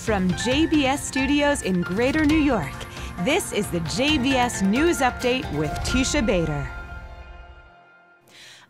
From JBS Studios in Greater New York, this is the JBS News Update with Teisha Bader.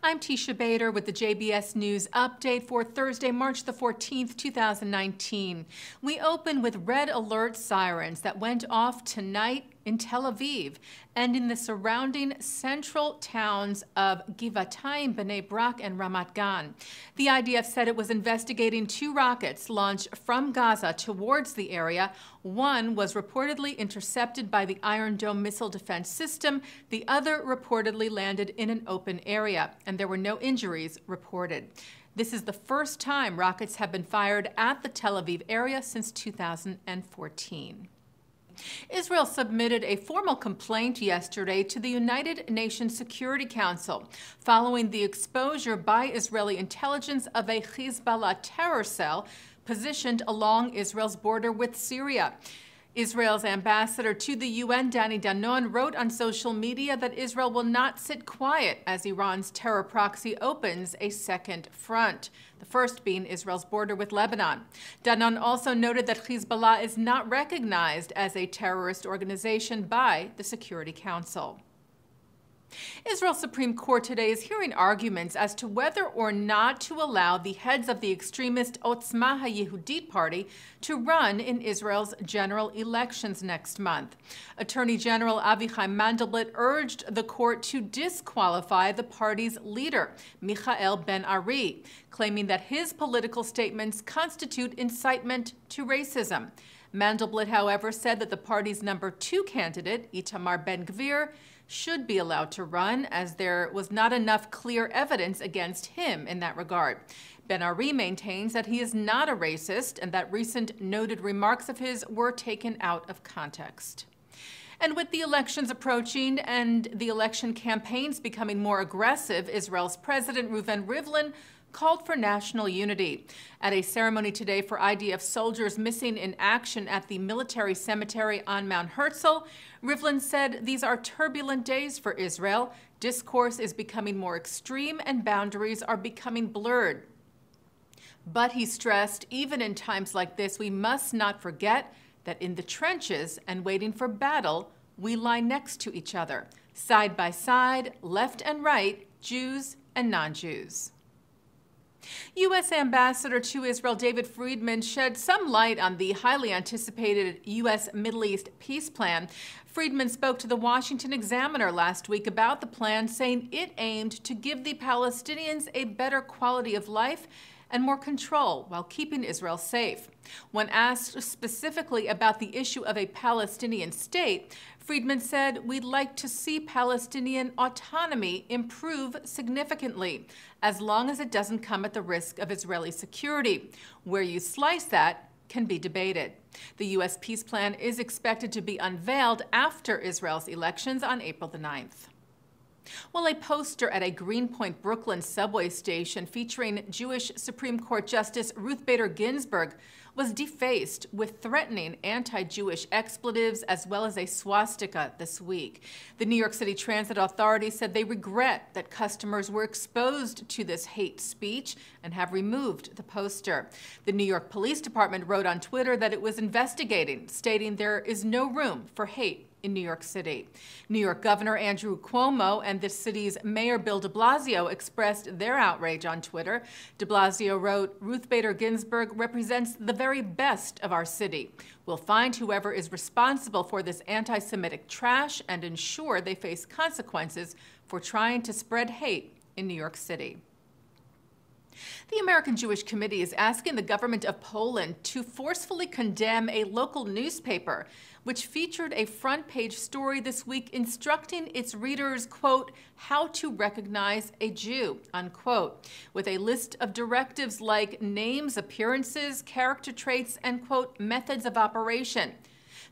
I'm Teisha Bader with the JBS News Update for Thursday, March the 14th, 2019. We open with red alert sirens that went off tonight in Tel Aviv and in the surrounding central towns of Givatayim, Bnei Brak, and Ramat Gan. The IDF said it was investigating 2 rockets launched from Gaza towards the area. One was reportedly intercepted by the Iron Dome missile defense system. The other reportedly landed in an open area, and there were no injuries reported. This is the first time rockets have been fired at the Tel Aviv area since 2014. Israel submitted a formal complaint yesterday to the United Nations Security Council following the exposure by Israeli intelligence of a Hezbollah terror cell positioned along Israel's border with Syria. Israel's ambassador to the UN, Danny Danon, wrote on social media that Israel will not sit quiet as Iran's terror proxy opens a second front, the first being Israel's border with Lebanon. Danon also noted that Hezbollah is not recognized as a terrorist organization by the Security Council. Israel's Supreme Court today is hearing arguments as to whether or not to allow the heads of the extremist Otzma HaYehudit party to run in Israel's general elections next month. Attorney General Avichai Mandelblit urged the court to disqualify the party's leader, Michael Ben-Ari, claiming that his political statements constitute incitement to racism. Mandelblit, however, said that the party's number 2 candidate, Itamar Ben-Gvir, should be allowed to run, as there was not enough clear evidence against him in that regard. Ben-Ari maintains that he is not a racist and that recent noted remarks of his were taken out of context. And with the elections approaching and the election campaigns becoming more aggressive, Israel's President Reuven Rivlin called for national unity. At a ceremony today for IDF soldiers missing in action at the military cemetery on Mount Herzl, Rivlin said these are turbulent days for Israel. Discourse is becoming more extreme and boundaries are becoming blurred. But he stressed, even in times like this, we must not forget that in the trenches and waiting for battle, we lie next to each other, side by side, left and right, Jews and non-Jews. U.S. Ambassador to Israel David Friedman shed some light on the highly anticipated U.S. Middle East peace plan. Friedman spoke to the Washington Examiner last week about the plan, saying it aimed to give the Palestinians a better quality of life and more control while keeping Israel safe. When asked specifically about the issue of a Palestinian state, Friedman said, "We'd like to see Palestinian autonomy improve significantly, as long as it doesn't come at the risk of Israeli security. Where you slice that can be debated." The U.S. peace plan is expected to be unveiled after Israel's elections on April the 9th. Well, a poster at a Greenpoint, Brooklyn subway station featuring Jewish Supreme Court Justice Ruth Bader Ginsburg was defaced with threatening anti-Jewish expletives as well as a swastika this week. The New York City Transit Authority said they regret that customers were exposed to this hate speech and have removed the poster. The New York Police Department wrote on Twitter that it was investigating, stating there is no room for hate in New York City. New York Governor Andrew Cuomo and the city's Mayor Bill de Blasio expressed their outrage on Twitter. De Blasio wrote, "Ruth Bader Ginsburg represents the very best of our city. We'll find whoever is responsible for this anti-Semitic trash and ensure they face consequences for trying to spread hate in New York City." The American Jewish Committee is asking the government of Poland to forcefully condemn a local newspaper which featured a front-page story this week instructing its readers, quote, how to recognize a Jew, unquote, with a list of directives like names, appearances, character traits, and, quote, methods of operation.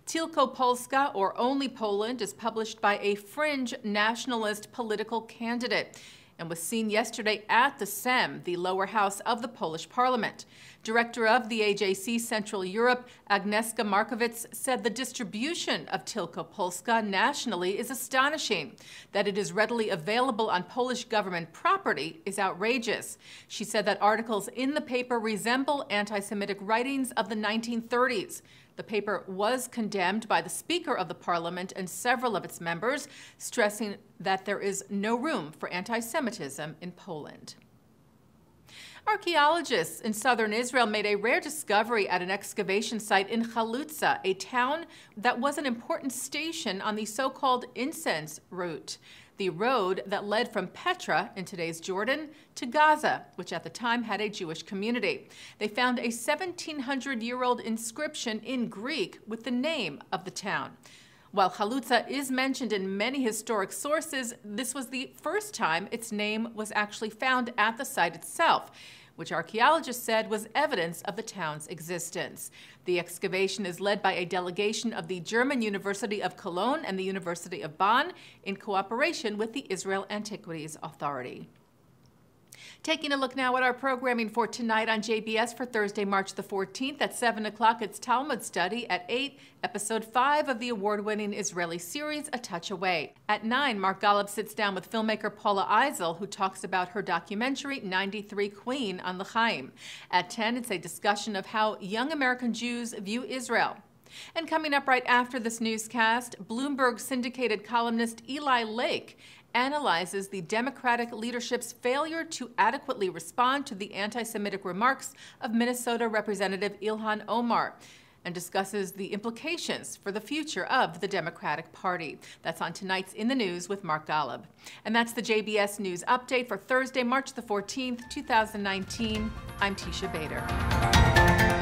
Tylko Polska, or Only Poland, is published by a fringe nationalist political candidate and was seen yesterday at the Sejm, the lower house of the Polish parliament. Director of the AJC Central Europe, Agnieszka Markowicz, said the distribution of Tylko Polska nationally is astonishing. That it is readily available on Polish government property is outrageous. She said that articles in the paper resemble anti-Semitic writings of the 1930s. The paper was condemned by the Speaker of the Parliament and several of its members, stressing that there is no room for anti-Semitism in Poland. Archaeologists in southern Israel made a rare discovery at an excavation site in Chalutza, a town that was an important station on the so-called incense route, the road that led from Petra, in today's Jordan, to Gaza, which at the time had a Jewish community. They found a 1,700-year-old inscription in Greek with the name of the town. While Chalutza is mentioned in many historic sources, this was the first time its name was actually found at the site itself, which archaeologists said was evidence of the town's existence. The excavation is led by a delegation of the German University of Cologne and the University of Bonn in cooperation with the Israel Antiquities Authority. Taking a look now at our programming for tonight on JBS for Thursday, March the 14th. At 7 o'clock, it's Talmud Study. At 8, Episode 5 of the award-winning Israeli series, A Touch Away. At 9, Mark Golub sits down with filmmaker Paula Eisel, who talks about her documentary, 93 Queen on L'Chaim. At 10, it's a discussion of how young American Jews view Israel. And coming up right after this newscast, Bloomberg syndicated columnist Eli Lake analyzes the Democratic leadership's failure to adequately respond to the anti-Semitic remarks of Minnesota Representative Ilhan Omar and discusses the implications for the future of the Democratic Party. That's on tonight's In the News with Mark Golub. And that's the JBS News Update for Thursday, March the 14th, 2019. I'm Teisha Bader.